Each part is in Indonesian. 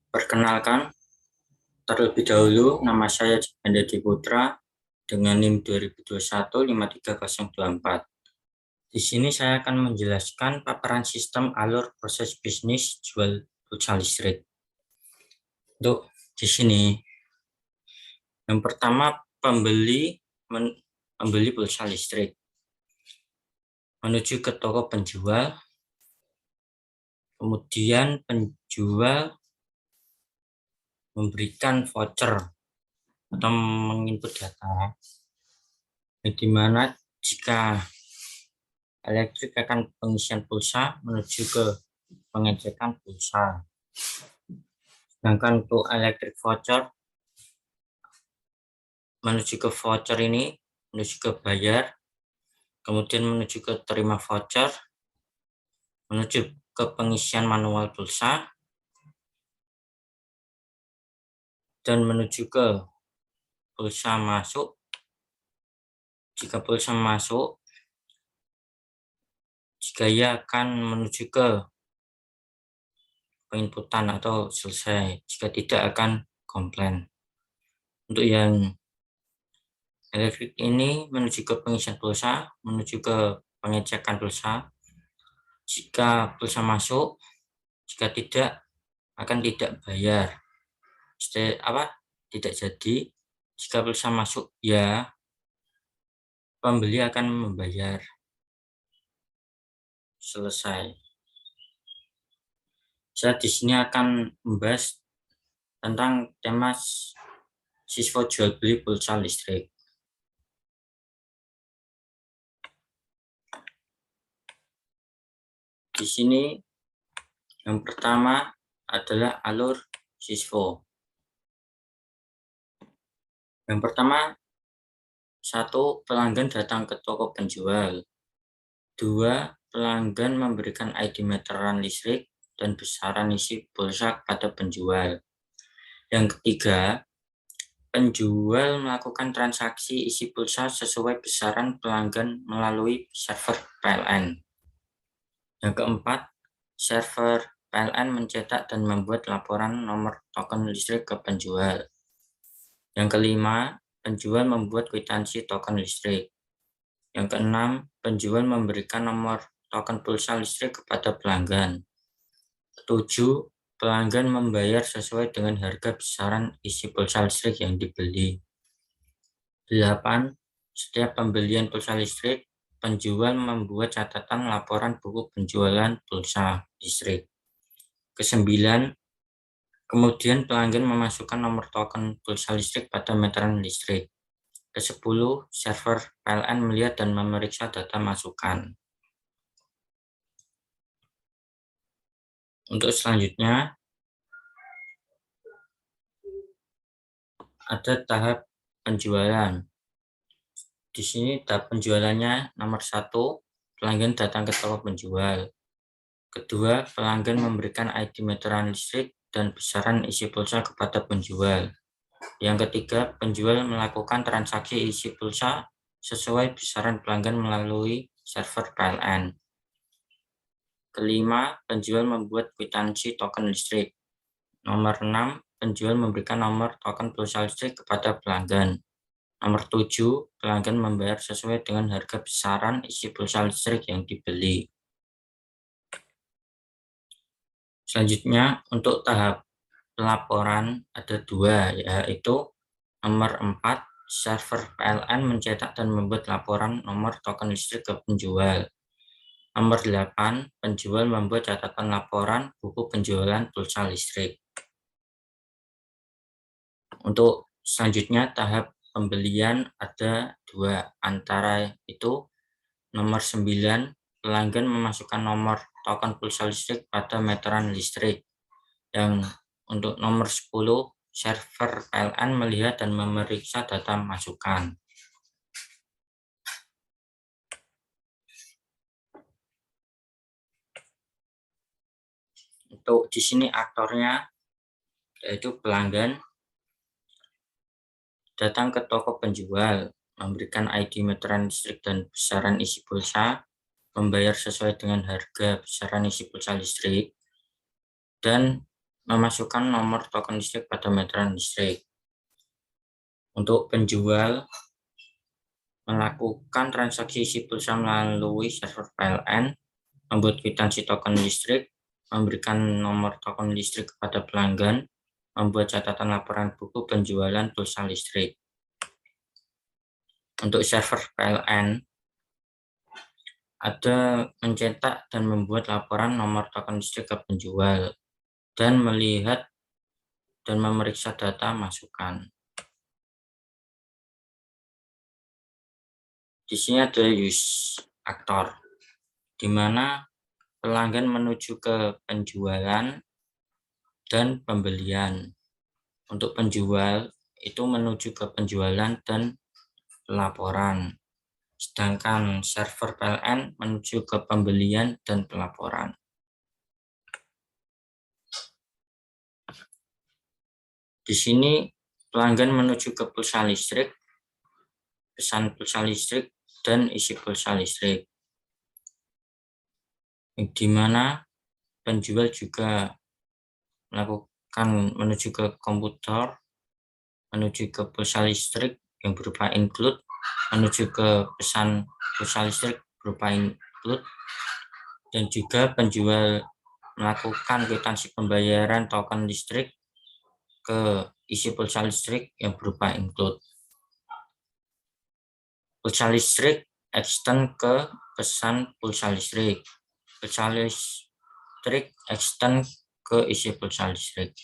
Perkenalkan, terlebih dahulu nama saya Hendedi Putra dengan NIM 2021-53024. Di sini saya akan menjelaskan paparan sistem alur proses bisnis jual pulsa listrik. Untuk di sini, yang pertama pembeli pulsa listrik menuju ke toko penjual, kemudian penjual memberikan voucher atau menginput data, di mana jika elektrik akan pengisian pulsa menuju ke pengecekan pulsa. Sedangkan untuk elektrik voucher menuju ke voucher ini menuju ke bayar, kemudian menuju ke terima voucher, menuju ke pengisian manual pulsa, dan menuju ke pulsa masuk. Jika pulsa masuk, jika ia akan menuju ke penginputan atau selesai, jika tidak akan komplain. Untuk yang elektrik ini menuju ke pengisian pulsa, menuju ke pengecekan pulsa. Jika pulsa masuk, jika tidak akan tidak bayar. Tidak jadi. Jika pulsa masuk, ya pembeli akan membayar. Selesai. Saya di sini akan membahas tentang tema siswa jual beli pulsa listrik. Di sini yang pertama adalah alur siswa. Yang pertama, 1. Pelanggan datang ke toko penjual. 2. Pelanggan memberikan ID meteran listrik dan besaran isi pulsa kepada penjual. Yang ketiga, penjual melakukan transaksi isi pulsa sesuai besaran pelanggan melalui server PLN. Yang keempat, server PLN mencetak dan membuat laporan nomor token listrik ke penjual. Yang kelima, penjual membuat kwitansi token listrik. Yang keenam, penjual memberikan nomor token pulsa listrik kepada pelanggan. 7. Pelanggan membayar sesuai dengan harga besaran isi pulsa listrik yang dibeli. 8. Setiap pembelian pulsa listrik, penjual membuat catatan laporan buku penjualan pulsa listrik. Ke-9, kemudian pelanggan memasukkan nomor token pulsa listrik pada meteran listrik. Ke-10, server PLN melihat dan memeriksa data masukan. Untuk selanjutnya, ada tahap penjualan. Di sini tahap penjualannya nomor 1, pelanggan datang ke toko penjual. Kedua, pelanggan memberikan ID meteran listrik dan besaran isi pulsa kepada penjual. Yang ketiga, penjual melakukan transaksi isi pulsa sesuai besaran pelanggan melalui server PLN. Kelima, penjual membuat kwitansi token listrik. Nomor 6, penjual memberikan nomor token pulsa listrik kepada pelanggan. Nomor 7, pelanggan membayar sesuai dengan harga besaran isi pulsa listrik yang dibeli. Selanjutnya, untuk tahap pelaporan ada 2, yaitu nomor 4, server PLN mencetak dan membuat laporan nomor token listrik ke penjual. Nomor 8, penjual membuat catatan laporan buku penjualan pulsa listrik. Untuk selanjutnya, tahap pembelian ada 2, antara itu nomor 9, pelanggan memasukkan nomor token pulsa listrik pada meteran listrik. Yang untuk nomor 10, server PLN melihat dan memeriksa data masukan. Untuk di sini aktornya yaitu pelanggan datang ke toko penjual, memberikan ID meteran listrik dan besaran isi pulsa, membayar sesuai dengan harga besaran isi pulsa listrik, dan memasukkan nomor token listrik pada meteran listrik. Untuk penjual melakukan transaksi isi pulsa melalui server PLN, membuat kwitansi token listrik, memberikan nomor token listrik kepada pelanggan, membuat catatan laporan buku penjualan pulsa listrik. Untuk server PLN, ada mencetak dan membuat laporan nomor token listrik ke penjual, dan melihat dan memeriksa data masukan. Di sini ada use aktor, di mana pelanggan menuju ke penjualan dan pembelian. Untuk penjual itu menuju ke penjualan dan pelaporan, sedangkan server PLN menuju ke pembelian dan pelaporan. Di sini pelanggan menuju ke pulsa listrik, pesan pulsa listrik, dan isi pulsa listrik, di mana penjual juga melakukan menuju ke komputer, menuju ke pulsa listrik yang berupa include, menuju ke pesan pulsa listrik berupa include, dan juga penjual melakukan kwitansi pembayaran token listrik ke isi pulsa listrik yang berupa include. Pulsa listrik extend ke pesan pulsa listrik. Pulsa listrik extend ke isi pulsa listrik.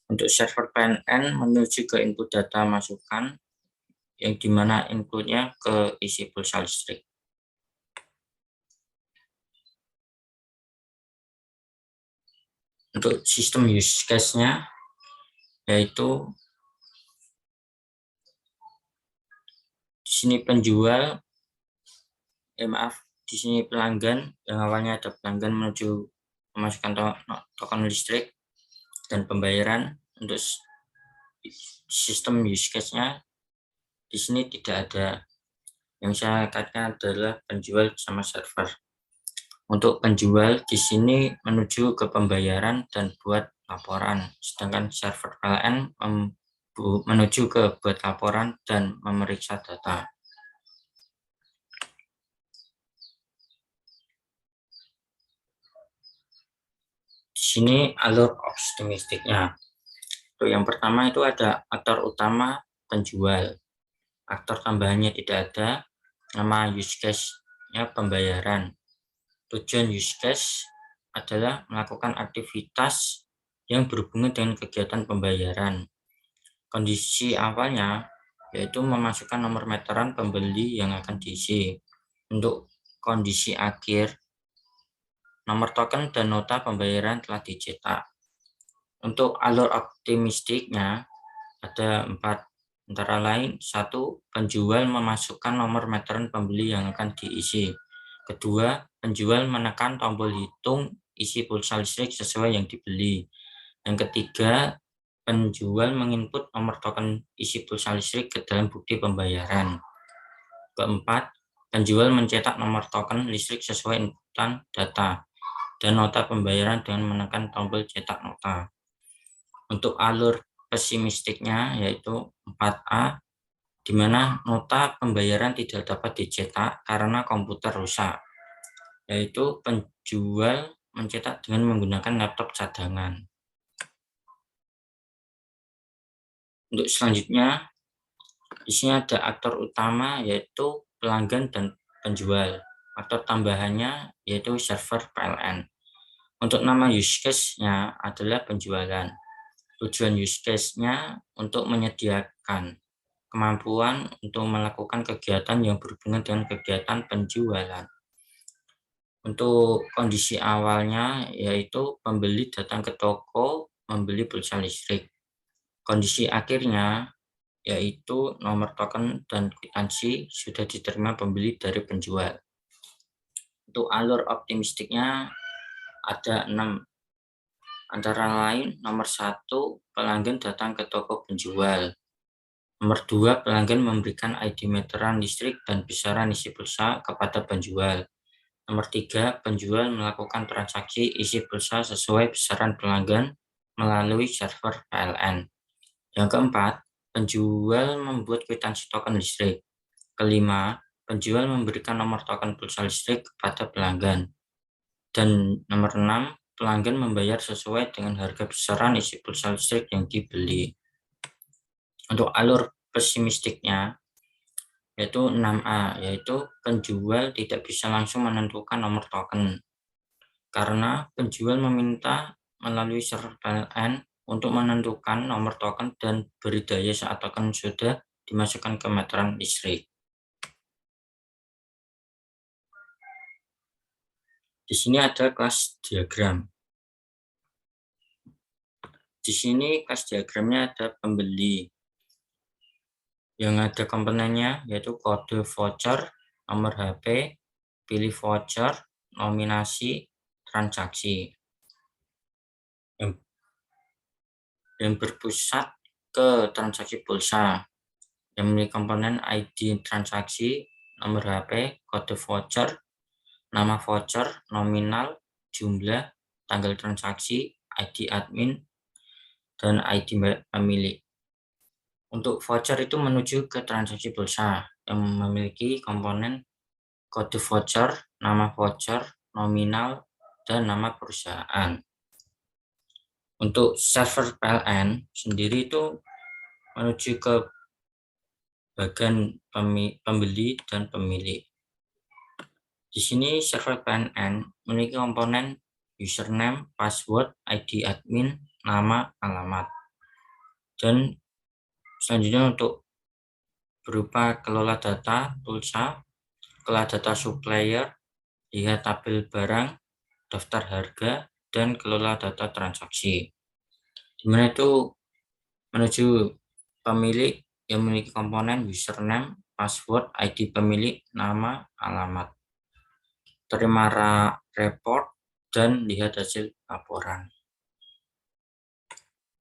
Untuk server PLN menuju ke input data masukan, yang dimana inputnya ke isi pulsa listrik. Untuk sistem use case-nya, yaitu di sini penjual, di sini pelanggan, yang awalnya ada pelanggan menuju memasukkan token listrik dan pembayaran. Untuk sistem use case-nya, di sini tidak ada. Yang saya katakan adalah penjual sama server. Untuk penjual di sini menuju ke pembayaran dan buat laporan, sedangkan server PLN menuju ke buat laporan dan memeriksa data. Di sini alur optimistiknya. Untuk yang pertama itu ada aktor utama penjual. Aktor tambahannya tidak ada. Nama use case-nya pembayaran. Tujuan use case adalah melakukan aktivitas yang berhubungan dengan kegiatan pembayaran. Kondisi awalnya yaitu memasukkan nomor meteran pembeli yang akan diisi. Untuk kondisi akhir, nomor token dan nota pembayaran telah dicetak. Untuk alur optimistiknya ada 4, antara lain 1. Penjual memasukkan nomor meteran pembeli yang akan diisi. Kedua, penjual menekan tombol hitung isi pulsa listrik sesuai yang dibeli. Yang ketiga, penjual menginput nomor token isi pulsa listrik ke dalam bukti pembayaran. Keempat, penjual mencetak nomor token listrik sesuai inputan data dan nota pembayaran dengan menekan tombol cetak nota. Untuk alur pesimistiknya yaitu 4A, di mana nota pembayaran tidak dapat dicetak karena komputer rusak, yaitu penjual mencetak dengan menggunakan laptop cadangan. Untuk selanjutnya, di sini ada aktor utama yaitu pelanggan dan penjual. Aktor tambahannya yaitu server PLN. Untuk nama use case-nya adalah penjualan. Tujuan use case-nya untuk menyediakan kemampuan untuk melakukan kegiatan yang berhubungan dengan kegiatan penjualan. Untuk kondisi awalnya yaitu pembeli datang ke toko membeli pulsa listrik. Kondisi akhirnya yaitu nomor token dan kwitansi sudah diterima pembeli dari penjual. Untuk alur optimistiknya ada 6. Antara lain nomor 1, pelanggan datang ke toko penjual. Nomor 2, pelanggan memberikan ID meteran listrik dan besaran isi pulsa kepada penjual. Nomor 3, penjual melakukan transaksi isi pulsa sesuai besaran pelanggan melalui server PLN. Yang keempat, penjual membuat kwitansi token listrik. Kelima, penjual memberikan nomor token pulsa listrik kepada pelanggan. Dan nomor 6, pelanggan membayar sesuai dengan harga besaran isi pulsa listrik yang dibeli. Untuk alur pesimistiknya, yaitu 6A, yaitu penjual tidak bisa langsung menentukan nomor token karena penjual meminta melalui server PLN untuk menentukan nomor token dan beri daya saat token sudah dimasukkan ke meteran listrik. Di sini ada kelas diagram. Di sini kelas diagramnya ada pembeli yang ada komponennya yaitu kode voucher, nomor HP, pilih voucher, nominasi, transaksi yang berpusat ke transaksi pulsa yang memiliki komponen ID transaksi, nomor HP, kode voucher, nama voucher, nominal, jumlah, tanggal transaksi, ID admin, dan ID pemilik. Untuk voucher itu menuju ke transaksi pulsa yang memiliki komponen kode voucher, nama voucher, nominal, dan nama perusahaan. Untuk server PLN sendiri itu menuju ke bagian pembeli dan pemilik. Di sini server PLN memiliki komponen username, password, ID admin, nama, alamat. Dan selanjutnya untuk berupa kelola data pulsa, kelola data supplier, lihat tabel barang, daftar harga, dan kelola data transaksi. Dimana itu menuju pemilik yang memiliki komponen username, password, ID pemilik, nama, alamat. Terima report, dan lihat hasil laporan.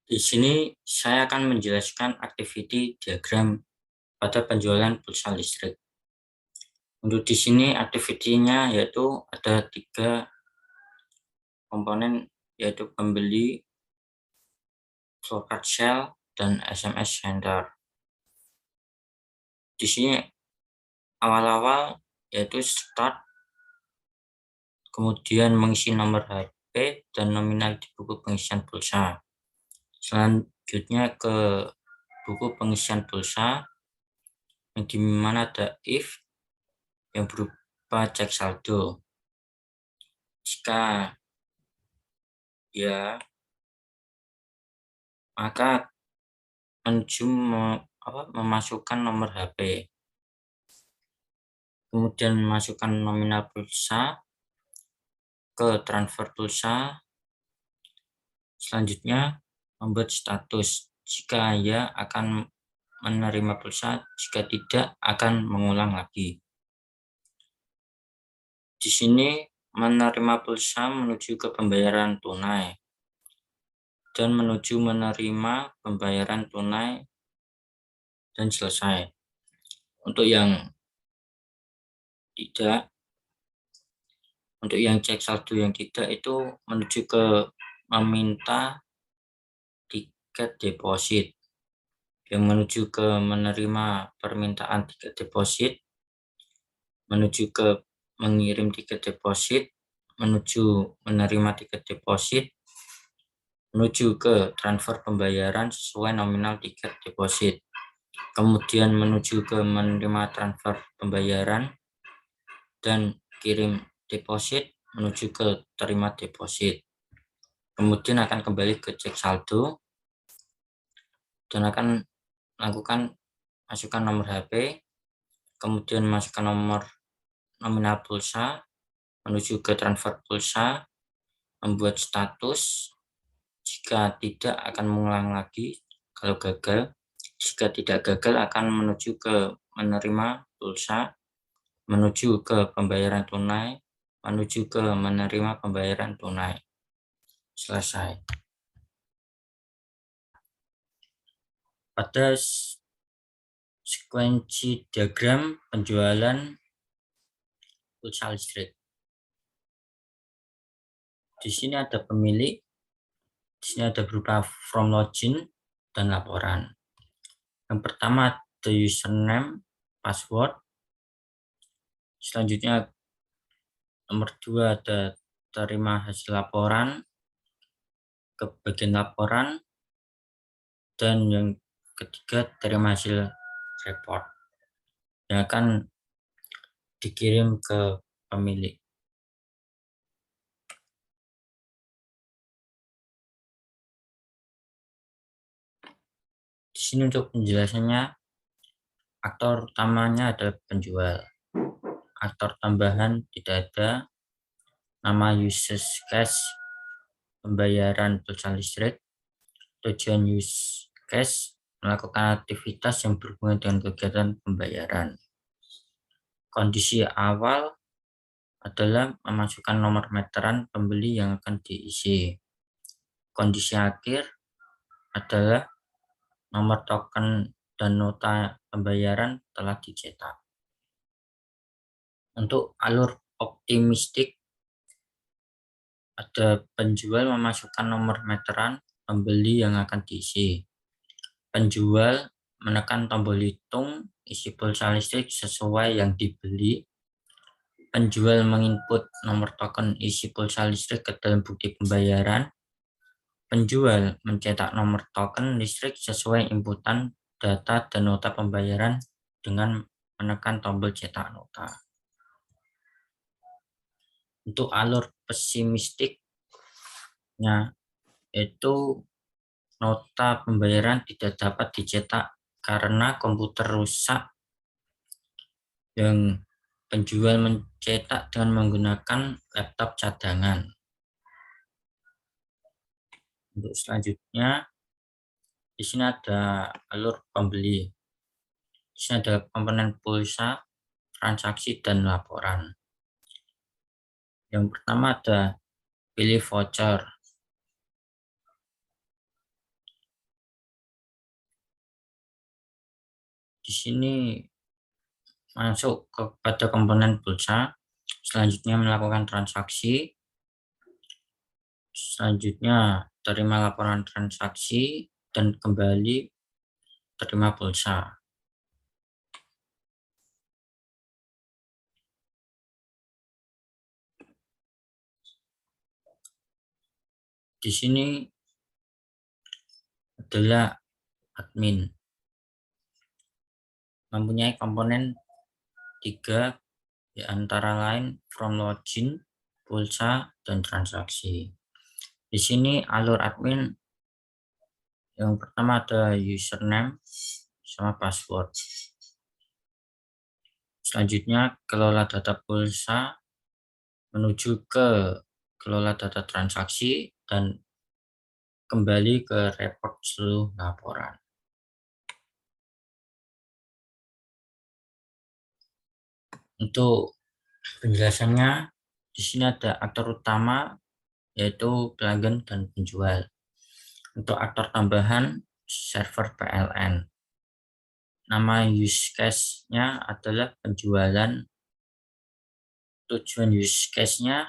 Di sini saya akan menjelaskan activity diagram pada penjualan pulsa listrik. Untuk di sini activity-nya yaitu ada 3 komponen yaitu pembeli, flowcard shell, dan SMS sender. Di sini awal-awal yaitu start, kemudian mengisi nomor HP dan nominal di buku pengisian pulsa. Selanjutnya ke buku pengisian pulsa yang dimana ada if yang berupa cek saldo. Jika ya, maka menuju memasukkan nomor HP, kemudian memasukkan nominal pulsa ke transfer pulsa. Selanjutnya membuat status, jika ya akan menerima pulsa, jika tidak akan mengulang lagi. Di sini menerima pulsa menuju ke pembayaran tunai dan menuju menerima pembayaran tunai dan selesai. Untuk yang tidak, untuk yang cek saldo yang tidak itu menuju ke meminta tiket deposit, yang menuju ke menerima permintaan tiket deposit, menuju ke mengirim tiket deposit, menuju menerima tiket deposit, menuju ke transfer pembayaran sesuai nominal tiket deposit, kemudian menuju ke menerima transfer pembayaran dan kirim deposit, menuju ke terima deposit. Kemudian akan kembali ke cek saldo dan akan lakukan masukkan nomor HP, kemudian masukkan nomor nominal pulsa, menuju ke transfer pulsa, membuat status, jika tidak akan mengulang lagi kalau gagal, jika tidak gagal akan menuju ke menerima pulsa, menuju ke pembayaran tunai, menuju ke menerima pembayaran tunai. Selesai. Pada sekuensi diagram penjualan pulsa listrik. Di sini ada pemilik, di sini ada berupa from login dan laporan. Yang pertama the username, password. Selanjutnya nomor 2 ada terima hasil laporan, ke bagian laporan, dan yang ketiga terima hasil report yang akan dikirim ke pemilik. Di sini untuk penjelasannya, aktor utamanya adalah penjual. Aktor tambahan tidak ada, nama use case, pembayaran pulsa listrik, tujuan use case, melakukan aktivitas yang berhubungan dengan kegiatan pembayaran. Kondisi awal adalah memasukkan nomor meteran pembeli yang akan diisi. Kondisi akhir adalah nomor token dan nota pembayaran telah dicetak. Untuk alur optimistik, ada penjual memasukkan nomor meteran pembeli yang akan diisi. Penjual menekan tombol hitung isi pulsa listrik sesuai yang dibeli. Penjual menginput nomor token isi pulsa listrik ke dalam bukti pembayaran. Penjual mencetak nomor token listrik sesuai inputan data dan nota pembayaran dengan menekan tombol cetak nota. Untuk alur pesimistiknya, yaitu nota pembayaran tidak dapat dicetak karena komputer rusak, yang penjual mencetak dengan menggunakan laptop cadangan. Untuk selanjutnya, di sini ada alur pembeli. Di sini ada komponen pulsa, transaksi, dan laporan. Yang pertama ada pilih voucher. Di sini masuk kepada komponen pulsa, selanjutnya melakukan transaksi, selanjutnya terima laporan transaksi, dan kembali terima pulsa. Di sini adalah admin, mempunyai komponen 3 di antara lain from login, pulsa, dan transaksi. Di sini alur admin yang pertama ada username sama password. Selanjutnya kelola data pulsa menuju ke kelola data transaksi dan kembali ke report seluruh laporan. Untuk penjelasannya, di sini ada aktor utama yaitu pelanggan dan penjual. Untuk aktor tambahan, server PLN. Nama use case-nya adalah penjualan. Tujuan use case-nya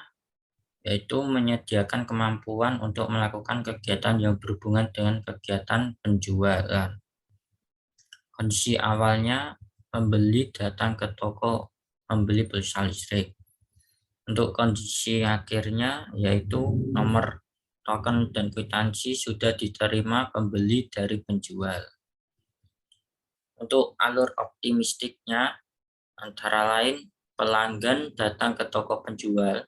yaitu menyediakan kemampuan untuk melakukan kegiatan yang berhubungan dengan kegiatan penjualan. Kondisi awalnya, pembeli datang ke toko membeli pulsa listrik. Untuk kondisi akhirnya, yaitu nomor token dan kwitansi sudah diterima pembeli dari penjual. Untuk alur optimistiknya, antara lain pelanggan datang ke toko penjual,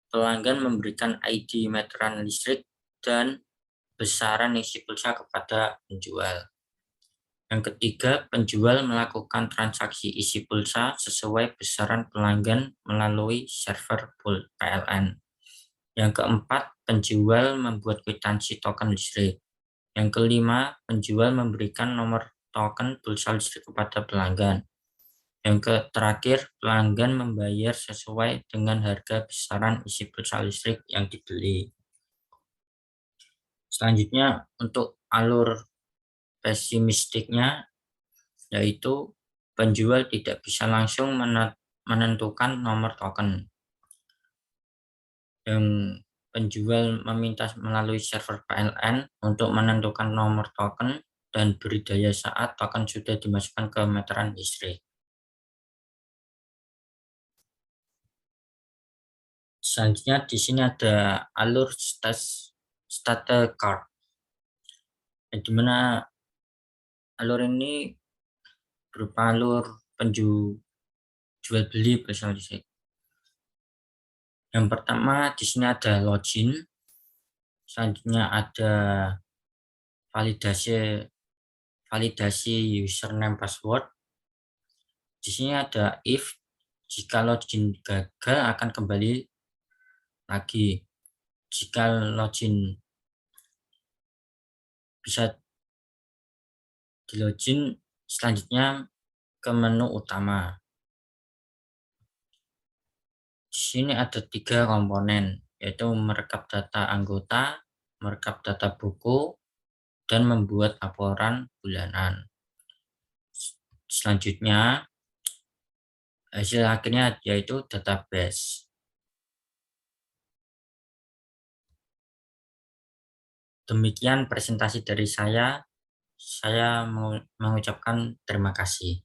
pelanggan memberikan ID meteran listrik dan besaran isi pulsa kepada penjual. Yang ketiga, penjual melakukan transaksi isi pulsa sesuai besaran pelanggan melalui server PLN. Yang keempat, penjual membuat kwitansi token listrik. Yang kelima, penjual memberikan nomor token pulsa listrik kepada pelanggan. Yang terakhir, pelanggan membayar sesuai dengan harga besaran isi pulsa listrik yang dibeli. Selanjutnya, untuk alur pesimistiknya, yaitu penjual tidak bisa langsung menentukan nomor token. Yang penjual meminta melalui server PLN untuk menentukan nomor token dan beri daya saat token sudah dimasukkan ke meteran listrik. Selanjutnya di sini ada alur starter card, di mana alur ini berupa alur jual beli bersama listrik. Yang pertama di sini ada login, selanjutnya ada validasi username password. Di sini ada if, jika login gagal akan kembali lagi. Jika login bisa di login, selanjutnya ke menu utama. Di sini ada 3 komponen, yaitu merekap data anggota, merekap data buku, dan membuat laporan bulanan. Selanjutnya, hasil akhirnya yaitu database. Demikian presentasi dari saya. Saya mengucapkan terima kasih.